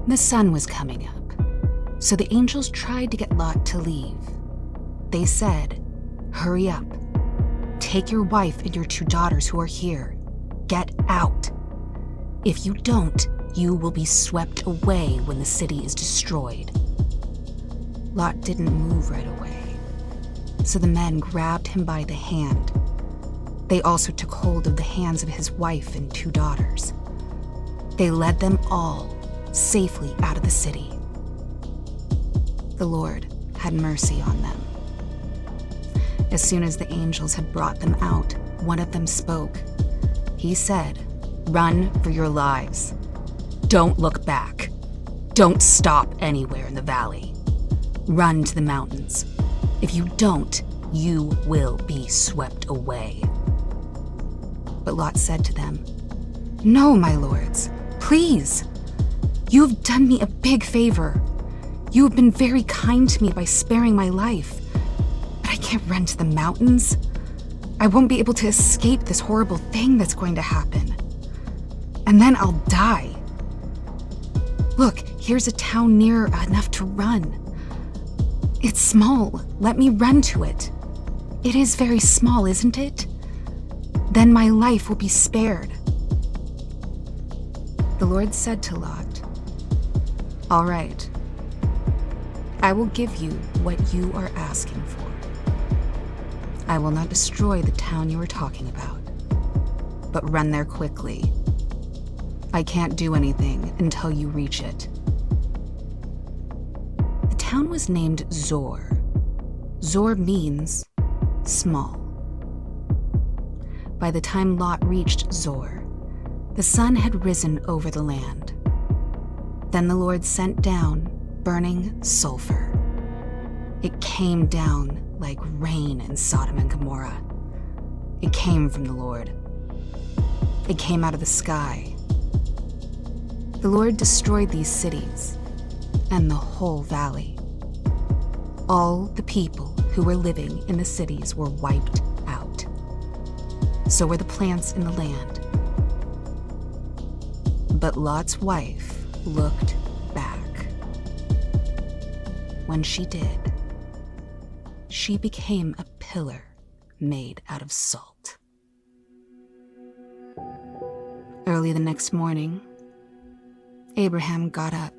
The sun was coming up, so the angels tried to get Lot to leave. They said, "Hurry up. Take your wife and your 2 daughters who are here. Get out. If you don't, you will be swept away when the city is destroyed." Lot didn't move right away, so the men grabbed him by the hand. They also took hold of the hands of his wife and 2 daughters. They led them all safely out of the city. The Lord had mercy on them. As soon as the angels had brought them out, one of them spoke. He said, "Run for your lives. Don't look back. Don't stop anywhere in the valley. Run to the mountains. If you don't, you will be swept away." But Lot said to them, "No, my lords, please. You have done me a big favor. You have been very kind to me by sparing my life. But I can't run to the mountains. I won't be able to escape this horrible thing that's going to happen. And then I'll die. Look, here's a town near enough to run. It's small. Let me run to it. It is very small, isn't it? Then my life will be spared." The Lord said to Lot, "All right. I will give you what you are asking for. I will not destroy the town you are talking about, but run there quickly. I can't do anything until you reach it." The town was named Zor. Zor means small. By the time Lot reached Zor, the sun had risen over the land. Then the Lord sent down burning sulfur. It came down like rain in Sodom and Gomorrah. It came from the Lord. It came out of the sky. The Lord destroyed these cities and the whole valley. All the people who were living in the cities were wiped out. So were the plants in the land. But Lot's wife looked back. When she did, she became a pillar made out of salt. Early the next morning, Abraham got up.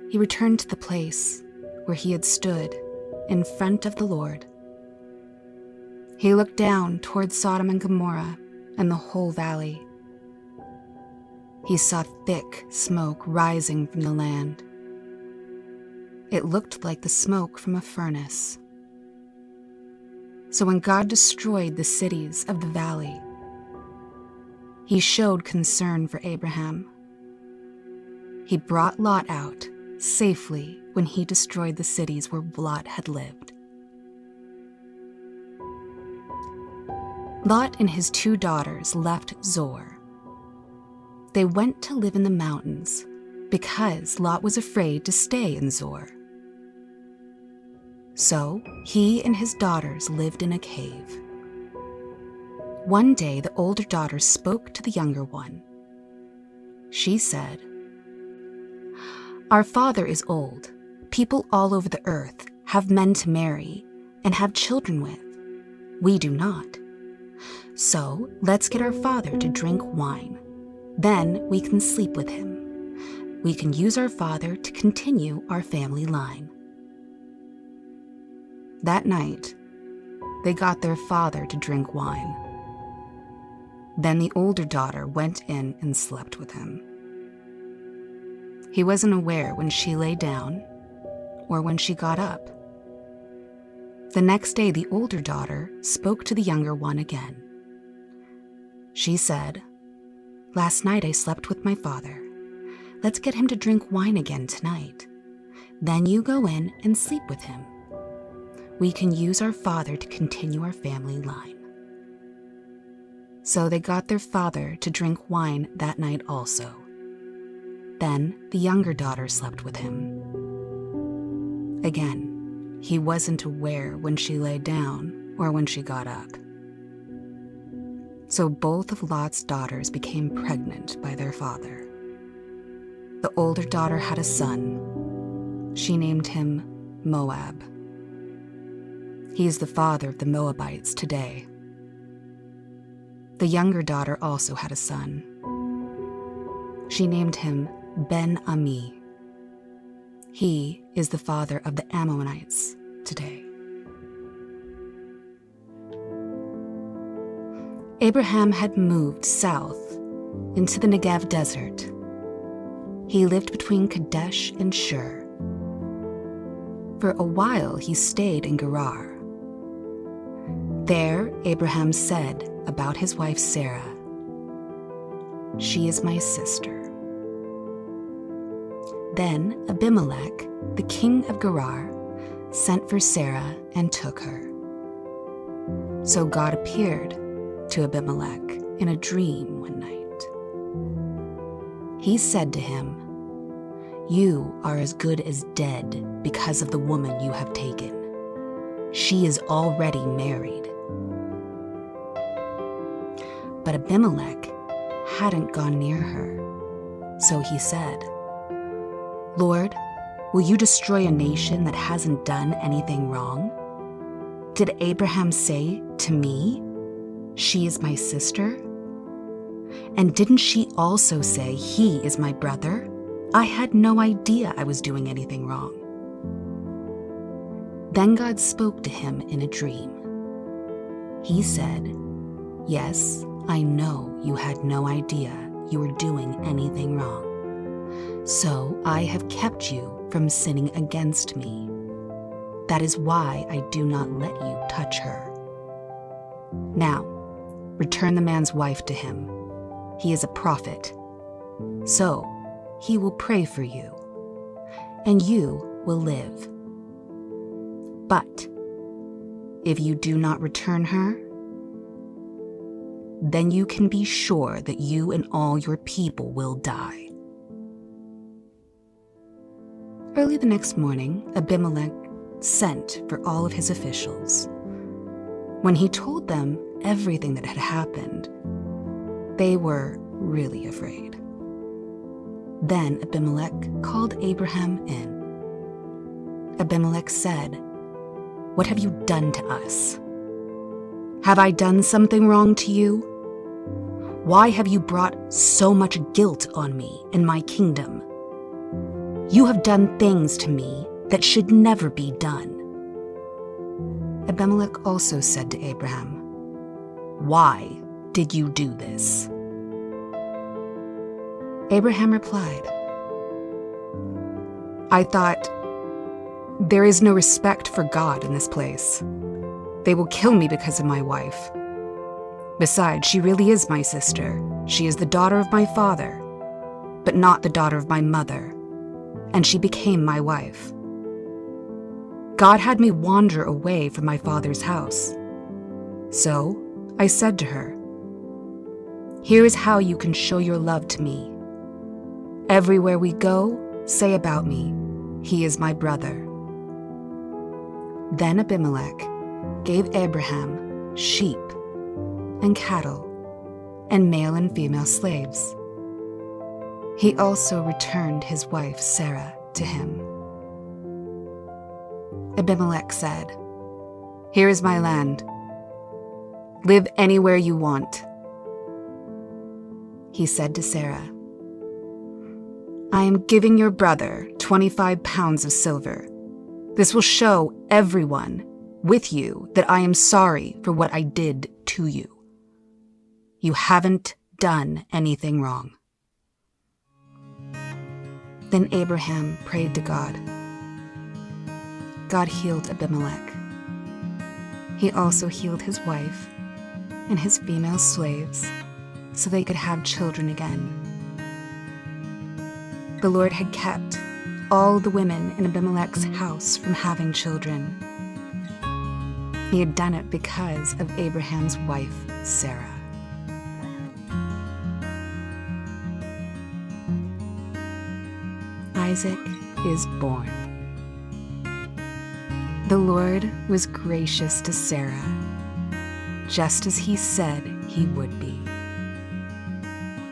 He returned to the place where he had stood in front of the Lord. He looked down toward Sodom and Gomorrah and the whole valley. He saw thick smoke rising from the land. It looked like the smoke from a furnace. So when God destroyed the cities of the valley, he showed concern for Abraham. He brought Lot out safely when he destroyed the cities where Lot had lived. Lot and his 2 daughters left Zor. They went to live in the mountains because Lot was afraid to stay in Zor. So he and his daughters lived in a cave. One day, the older daughter spoke to the younger one. She said, "Our father is old. People all over the earth have men to marry and have children with. We do not. So let's get our father to drink wine. Then we can sleep with him. We can use our father to continue our family line." That night, they got their father to drink wine. Then the older daughter went in and slept with him. He wasn't aware when she lay down or when she got up. The next day, the older daughter spoke to the younger one again. She said, "Last night I slept with my father. Let's get him to drink wine again tonight. Then you go in and sleep with him. We can use our father to continue our family line." So they got their father to drink wine that night also. Then the younger daughter slept with him. Again, he wasn't aware when she lay down or when she got up. So both of Lot's daughters became pregnant by their father. The older daughter had a son. She named him Moab. He is the father of the Moabites today. The younger daughter also had a son. She named him Ben-Ami. He is the father of the Ammonites today. Abraham had moved south into the Negev desert. He lived between Kadesh and Shur. For a while he stayed in Gerar. There Abraham said about his wife Sarah, "She is my sister." Then Abimelech, the king of Gerar, sent for Sarah and took her. So God appeared to Abimelech in a dream one night. He said to him, "You are as good as dead because of the woman you have taken. She is already married." But Abimelech hadn't gone near her. So he said, "Lord, will you destroy a nation that hasn't done anything wrong? Did Abraham say to me, 'She is my sister'? And didn't she also say, 'He is my brother'? I had no idea I was doing anything wrong." Then God spoke to him in a dream. He said, "Yes, I know you had no idea you were doing anything wrong. So I have kept you from sinning against me. That is why I do not let you touch her. Now, return the man's wife to him. He is a prophet. So he will pray for you, and you will live. But if you do not return her, then you can be sure that you and all your people will die." Early the next morning, Abimelech sent for all of his officials. When he told them everything that had happened, they were really afraid. Then Abimelech called Abraham in. Abimelech said, "What have you done to us? Have I done something wrong to you? Why have you brought so much guilt on me and my kingdom? You have done things to me that should never be done." Abimelech also said to Abraham, "Why did you do this?" Abraham replied, "I thought, there is no respect for God in this place. They will kill me because of my wife. Besides, she really is my sister. She is the daughter of my father, but not the daughter of my mother, and she became my wife. God had me wander away from my father's house. So I said to her, 'Here is how you can show your love to me. Everywhere we go, say about me, he is my brother.' Then Abimelech gave Abraham sheep and cattle and male and female slaves. He also returned his wife Sarah to him. Abimelech said, 'Here is my land. Live anywhere you want.' He said to Sarah, 'I am giving your brother 25 pounds of silver. This will show everyone with you that I am sorry for what I did to you. You haven't done anything wrong.' Then Abraham prayed to God. God healed Abimelech. He also healed his wife and his female slaves so they could have children again. The Lord had kept all the women in Abimelech's house from having children. He had done it because of Abraham's wife, Sarah. Isaac is born. The Lord was gracious to Sarah, just as he said he would be.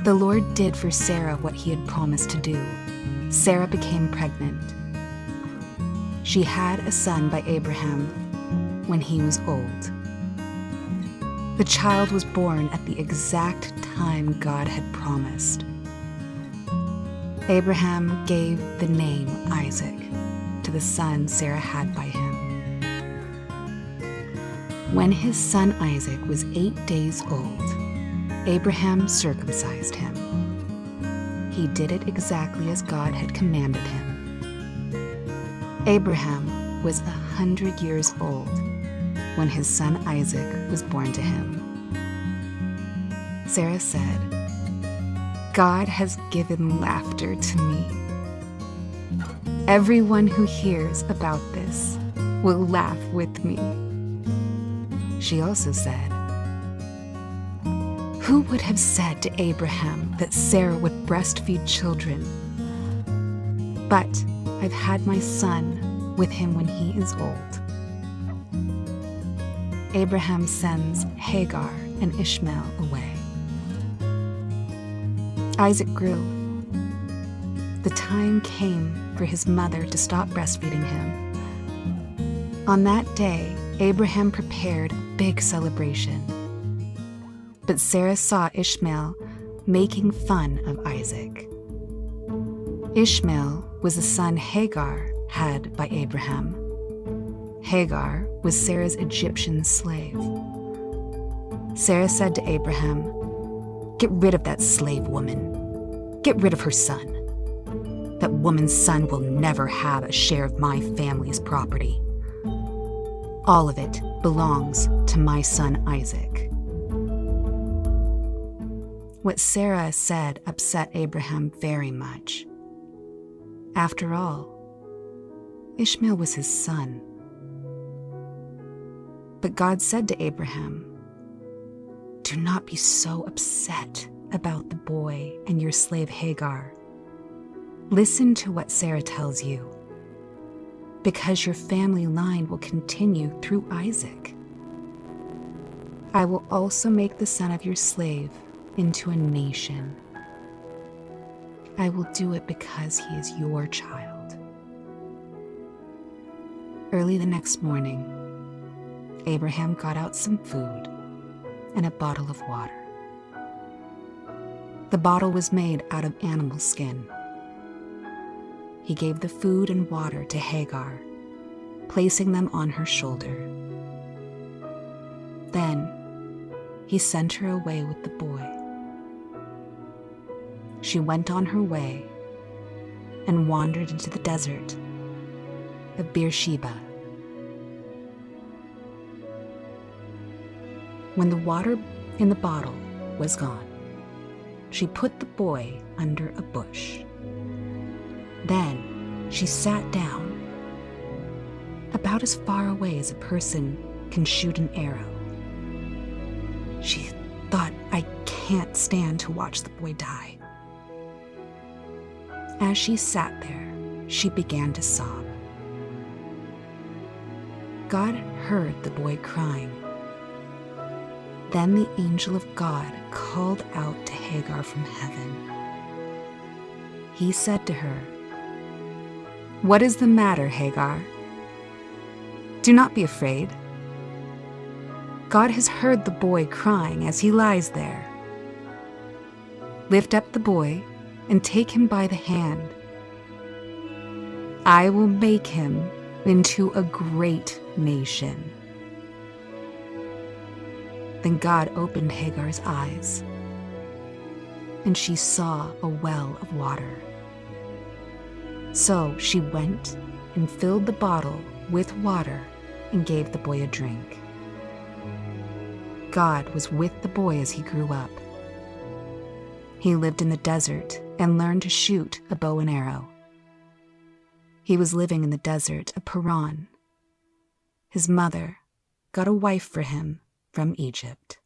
The Lord did for Sarah what he had promised to do. Sarah became pregnant. She had a son by Abraham when he was old. The child was born at the exact time God had promised. Abraham gave the name Isaac to the son Sarah had by him. When his son Isaac was 8 days old, Abraham circumcised him. He did it exactly as God had commanded him. Abraham was 100 years old when his son Isaac was born to him. Sarah said, "God has given laughter to me. Everyone who hears about this will laugh with me." She also said, "Who would have said to Abraham that Sarah would breastfeed children? But I've had my son with him when he is old." Abraham sends Hagar and Ishmael away. Isaac grew. The time came for his mother to stop breastfeeding him. On that day, Abraham prepared a big celebration. But Sarah saw Ishmael making fun of Isaac. Ishmael was the son Hagar had by Abraham. Hagar was Sarah's Egyptian slave. Sarah said to Abraham, "Get rid of that slave woman. Get rid of her son. That woman's son will never have a share of my family's property. All of it belongs to my son Isaac." What Sarah said upset Abraham very much. After all, Ishmael was his son. But God said to Abraham, "Do not be so upset about the boy and your slave Hagar. Listen to what Sarah tells you, because your family line will continue through Isaac. I will also make the son of your slave into a nation. I will do it because he is your child." Early the next morning, Abraham got out some food and a bottle of water. The bottle was made out of animal skin. He gave the food and water to Hagar, placing them on her shoulder. Then he sent her away with the boy. She went on her way and wandered into the desert of Beersheba. When the water in the bottle was gone, she put the boy under a bush. Then she sat down, about as far away as a person can shoot an arrow. She thought, "I can't stand to watch the boy die." As she sat there, she began to sob. God heard the boy crying. Then the angel of God called out to Hagar from heaven. He said to her, "What is the matter, Hagar? Do not be afraid. God has heard the boy crying as he lies there. Lift up the boy and take him by the hand. I will make him into a great nation." Then God opened Hagar's eyes, and she saw a well of water. So she went and filled the bottle with water and gave the boy a drink. God was with the boy as he grew up. He lived in the desert and learned to shoot a bow and arrow. He was living in the desert of Paran. His mother got a wife for him from Egypt.